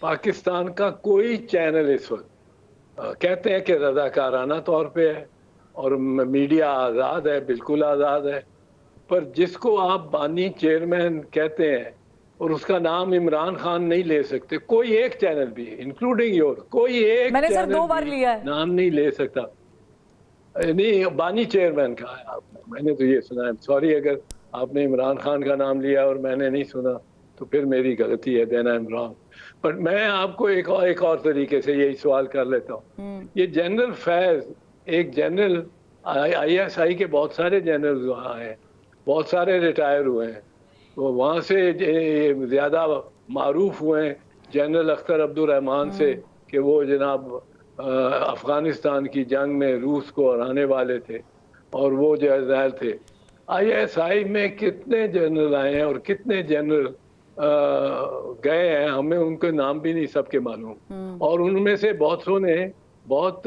पाकिस्तान का कोई चैनल इस वक्त कहते हैं कि रजाकाराना तौर पे है और मीडिया आज़ाद है, बिल्कुल आज़ाद है, पर जिसको आप बानी चेयरमैन कहते हैं और उसका नाम इमरान खान नहीं ले सकते, कोई एक चैनल भी इंक्लूडिंग योर, कोई एक मैंने सर चैनल 2 बार लिया है नाम नहीं ले सकता। नहीं, बानी चेयरमैन का है, मैंने तो ये सुना है। सॉरी अगर आपने इमरान खान का नाम लिया और मैंने नहीं सुना तो फिर मेरी गलती है, देन आई एम रॉन्ग। पर मैं आपको एक और तरीके से यही सवाल कर लेता हूँ। ये जनरल फैज, एक जनरल, ISI के बहुत सारे जनरल वहाँ हैं, बहुत सारे रिटायर हुए हैं, तो वहाँ से ज़्यादा मारूफ हुए हैं जनरल अख्तर अब्दुल-रहमान से कि वो जनाब अफगानिस्तान की जंग में रूस को हराने वाले थे और वो जर्नल थे। ISI में कितने जनरल आए हैं और कितने जनरल गए हैं, हमें उनके नाम भी नहीं सबके मालूम, और उनमें से बहुत सौ ने बहुत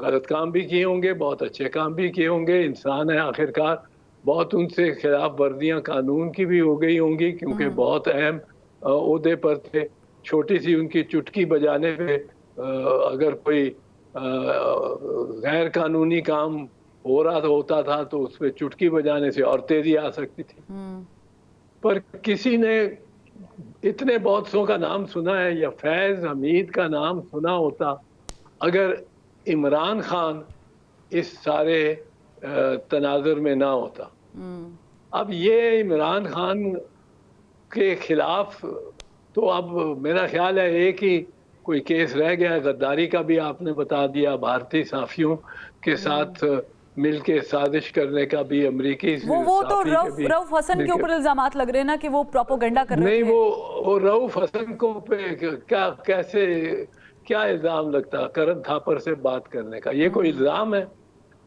गलत काम भी किए होंगे, बहुत अच्छे काम भी किए होंगे, इंसान है आखिरकार, बहुत उनसे खिलाफ वर्दियां कानून की भी हो गई होंगी क्योंकि बहुत अहम ओहदे पर थे। छोटी सी उनकी चुटकी बजाने पे अगर कोई गैर कानूनी काम होता था तो उस पर चुटकी बजाने से और तेजी आ सकती थी। पर किसी ने इतने बहुत सौ का नाम सुना है, या फैज हमीद का नाम सुना होता अगर इमरान खान इस सारे तनाजुर में ना होता। अब ये इमरान खान के खिलाफ तो अब मेरा ख्याल है एक ही कोई केस रह गया, गद्दारी का भी आपने बता दिया, भारतीय साफियों के साथ मिलके साजिश करने का भी अमरीकी वो तो रऊफ हसन के ऊपर इल्जामात लग रहे हैं ना कि वो प्रोपोगंडा कर रहे थे। नहीं, वो रऊफ हसन को पे कैसे क्या इल्जाम लगता करण थापर से बात करने का? ये कोई इल्जाम है?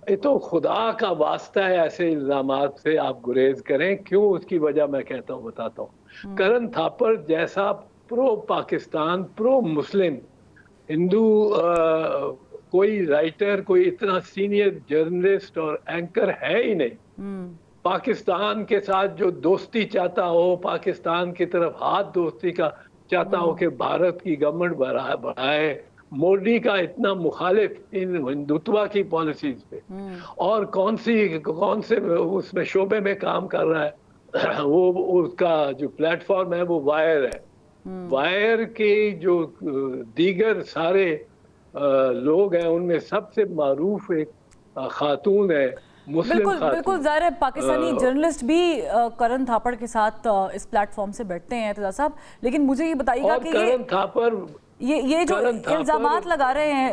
ये तो खुदा का वास्ता है, ऐसे इल्जामात से आप गुरेज करें। क्यों? उसकी वजह मैं कहता हूँ, बताता हूँ। करण थापर जैसा प्रो पाकिस्तान, प्रो मुस्लिम हिंदू कोई राइटर, कोई इतना सीनियर जर्नलिस्ट और एंकर है ही नहीं। पाकिस्तान के साथ जो दोस्ती चाहता हो, पाकिस्तान की तरफ हाथ दोस्ती का चाहता हो कि भारत की गवर्नमेंट बढ़ाए, मोदी का इतना मुखालिफ इन हिंदुत्व की पॉलिसीज पे, और कौन से उसमें शोबे में काम कर रहा है, वो उसका जो प्लेटफॉर्म है वो वायर है। वायर के जो दीगर सारे लोग हैं उनमें सबसे मारूफ एक खातून है, मुस्लिम खातून। बिल्कुल जाहिर है पाकिस्तानी जर्नलिस्ट भी करण थापड़ के साथ इस प्लेटफॉर्म से बैठते हैं एतजाज साहब, लेकिन मुझे ये बताइएगा कि करण थापर ये जो इल्जामात लगा रहे हैं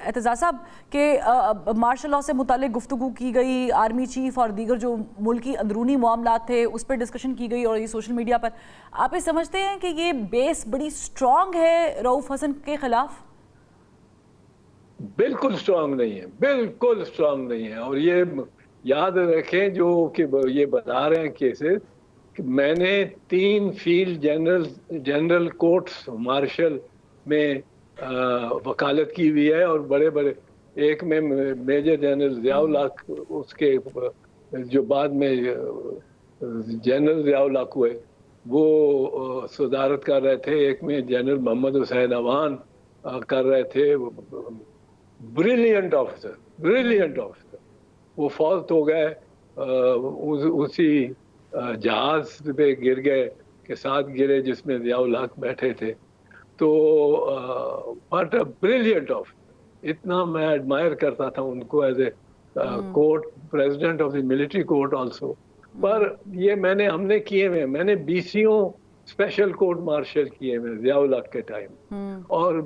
एतजाज साहब कि मार्शल लॉ से मुतालिक गुफ्तगू की गई, आर्मी चीफ और दीगर जो मुल्की अंदरूनी मामलात थे उस पर डिस्कशन की गई और ये सोशल मीडिया पर, आप ये समझते हैं कि ये बेस बड़ी स्ट्रॉन्ग है रऊफ हसन के खिलाफ? बिल्कुल स्ट्रॉन्ग नहीं है, बिल्कुल स्ट्रॉन्ग नहीं है। और ये याद रखें जो कि ये बता रहे हैं केसेस, कि मैंने 3 फील्ड जनरल कोर्ट्स मार्शल में वकालत की हुई है, और बड़े बड़े, एक में मेजर जनरल ज़ियाउल हक, उसके जो बाद में जनरल ज़ियाउल हक हुए वो सदारत कर रहे थे, एक में जनरल मोहम्मद हुसैन अवान कर रहे थे। ब्रिलियंट ऑफिसर, वो फौत हो गए, उसी जहाज पे गिर गए के साथ गिरे जिसमें ज़ियाउल हक बैठे थे। तो बट ब्रिलियंट ऑफिसर, इतना मैं एडमायर करता था उनको as a court president of the military court also. पर ये हमने किए हुए, मैंने 20 स्पेशल कोर्ट मार्शल किए हुए ज़ियाउल हक के टाइम, और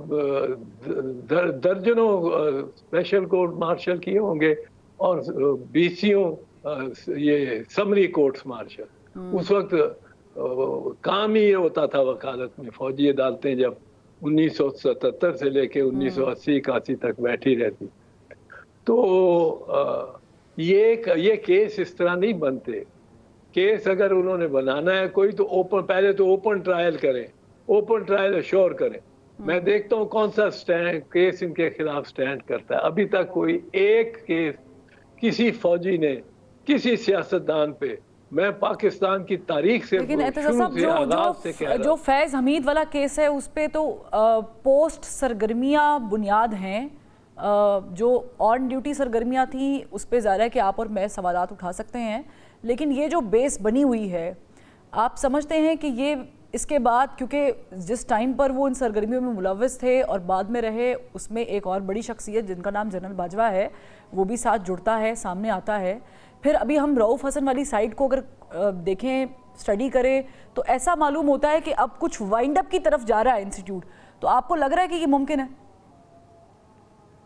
दर्जनों स्पेशल कोर्ट मार्शल किए होंगे, और 20 ये समरी कोर्ट्स मार्शल। उस वक्त काम ही ये होता था वकालत में, फौजी अदालतें जब 1977 से लेके 1980-81 तक बैठी रहती, तो ये केस इस तरह नहीं बनते। केस अगर उन्होंने बनाना है कोई, तो पहले तो ओपन ट्रायल करें, ओपन ट्रायल अश्योर करें। मैं देखता हूँ कौन सा केस इनके खिलाफ स्टैंड करता है। अभी तक कोई एक केस किसी फौजी ने किसी सियासतदान पे मैं पाकिस्तान की तारीख से लेकिन एतज़ा शुरू साहब से आगाज से कह रहा जो फैज़ हमीद वाला केस है उस पे तो पोस्ट सरगर्मियाँ बुनियाद हैं, जो ऑन ड्यूटी सरगर्मियाँ थी उस पे ज़ाहिर है कि आप और मैं सवालात उठा सकते हैं, लेकिन ये जो बेस बनी हुई है आप समझते हैं कि ये इसके बाद, क्योंकि जिस टाइम पर वो इन सरगर्मियों में मुलव्वस थे और बाद में रहे, उसमें एक और बड़ी शख्सियत जिनका नाम जनरल बाजवा है वो भी साथ जुड़ता है, सामने आता है। फिर अभी हम रऊफ़ हसन वाली साइड को अगर देखें, स्टडी करें, तो ऐसा मालूम होता है कि अब कुछ वाइंड अप की तरफ जा रहा है इंस्टीट्यूट। तो आपको लग रहा है कि ये मुमकिन है?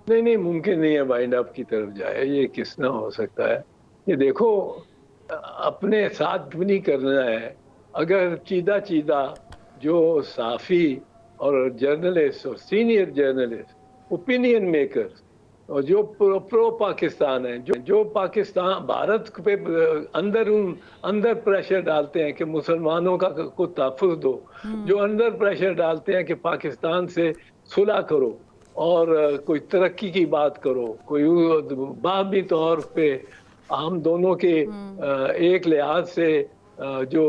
नहीं, मुमकिन नहीं है वाइंड अप की तरफ जाए, ये किस ना हो सकता है। ये देखो, अपने साथ भी नहीं करना है। अगर चीदा जो साफ़ी और जर्नलिस्ट और सीनियर जर्नलिस्ट, ओपिनियन मेकर्स और जो प्रो पाकिस्तान है, जो पाकिस्तान भारत पे अंदर प्रेशर डालते हैं कि मुसलमानों को तहफ़्फ़ुज़ दो, जो अंदर प्रेशर डालते हैं कि पाकिस्तान से सुलह करो और कोई तरक्की की बात करो, कोई बाहमी तौर पे हम दोनों के एक लिहाज से जो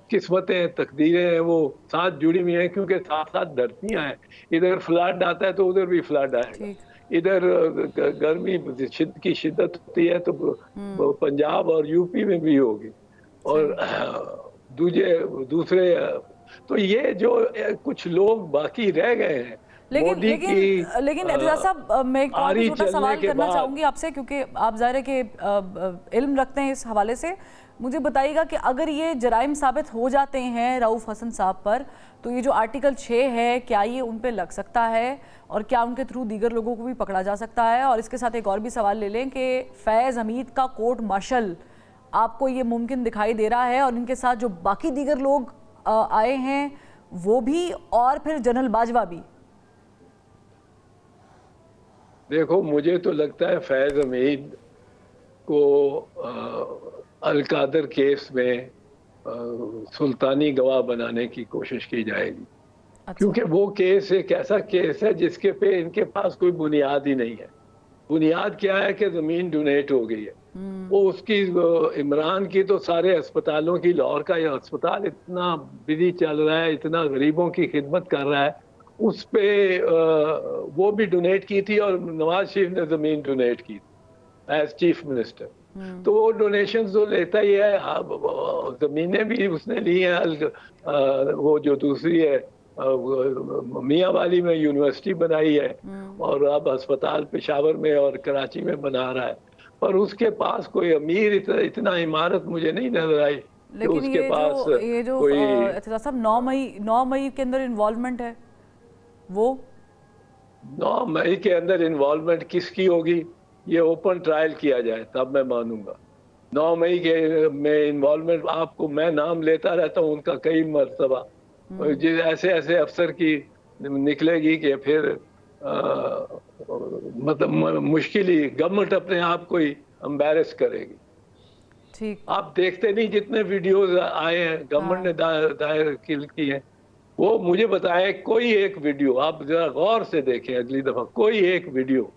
किस्मतें तकदीरें हैं वो साथ जुड़ी हुई हैं, क्योंकि साथ साथ धरतियां हैं। इधर फ्लड आता है तो उधर भी फ्लड आएगा, इधर गर्मी की शिद्दत होती है तो पंजाब और यूपी में भी होगी, और दूसरे तो ये जो कुछ लोग बाकी रह गए हैं। लेकिन एतज़ा साहब, मैं एक और छोटा सवाल करना चाहूँगी आपसे, क्योंकि आप ज़ाहिर है कि इल्म रखते हैं इस हवाले से। मुझे बताइएगा कि अगर ये जराइम साबित हो जाते हैं रऊफ़ हसन साहब पर, तो ये जो आर्टिकल 6 है क्या ये उन पे लग सकता है, और क्या उनके थ्रू दीगर लोगों को भी पकड़ा जा सकता है? और इसके साथ एक और भी सवाल ले लें कि फैज़ हमीद का कोर्ट मार्शल आपको ये मुमकिन दिखाई दे रहा है, और इनके साथ जो बाकी दीगर लोग आए हैं वो भी, और फिर जनरल बाजवा भी? देखो, मुझे तो लगता है फैज़ हमीद को अल-कादर केस में सुल्तानी गवाह बनाने की कोशिश की जाएगी। अच्छा। क्योंकि वो केस एक ऐसा केस है जिसके पे इनके पास कोई बुनियाद ही नहीं है। बुनियाद क्या है कि ज़मीन डोनेट हो गई है। वो उसकी इमरान की तो सारे अस्पतालों की, लाहौर का ये अस्पताल इतना बिजी चल रहा है, इतना गरीबों की खिदमत कर रहा है, उस पे वो भी डोनेट की थी और नवाज शरीफ ने ज़मीन डोनेट की एज चीफ मिनिस्टर। तो वो डोनेशन तो लेता ही है, ज़मीनें भी उसने ली हैं। वो जो दूसरी है मियाँ वाली में यूनिवर्सिटी बनाई है, और अब अस्पताल पेशावर में और कराची में बना रहा है, पर उसके पास कोई अमीर इतना इमारत मुझे नहीं नजर आई। लेकिन उसके पास ये जो एतज़ा साहब 9 मई के अंदर इन्वॉल्वमेंट है, वो 9 मई के अंदर इन्वॉल्वमेंट किसकी होगी, ये ओपन ट्रायल किया जाए तब मैं मानूंगा। 9 मई के में इन्वॉल्वमेंट, आपको मैं नाम लेता रहता हूँ उनका कई मरतबा, ऐसे अफसर की निकलेगी कि फिर मतलब मुश्किल ही गवर्नमेंट अपने आप को ही एम्बैरेस करेगी। ठीक, आप देखते नहीं जितने वीडियोस आए हैं गवर्नमेंट ने दायर की हैं, वो मुझे बताए कोई एक वीडियो, आप जरा गौर से देखें अगली दफा, कोई एक वीडियो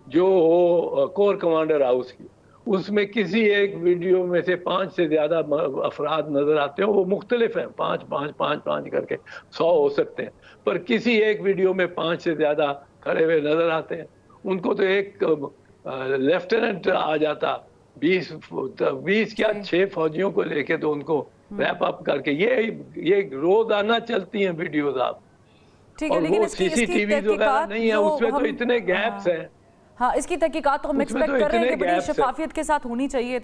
जो हो कोर कमांडर हाउस की, उसमें किसी एक वीडियो में से 5 से ज्यादा अफराद नजर आते हैं। वो मुख्तलिफ हैं, 5 करके 100 हो सकते हैं, पर किसी एक वीडियो में 5 से ज्यादा खड़े हुए नजर आते हैं। उनको तो एक लेफ्टिनेंट आ जाता, 20 क्या 6 फौजियों को लेके तो उनको रैप अप करके, ये रोजाना चलती हैं वीडियोस आप। ठीक है, लेकिन सीसीटीवी वगैरह नहीं है, उसमें तो इतने गैप्स हैं। हाँ, इसकी तहकीकात तो हम एक्सपेक्ट कर रहे हैं कि बड़ी शफाफियत के साथ होनी चाहिए।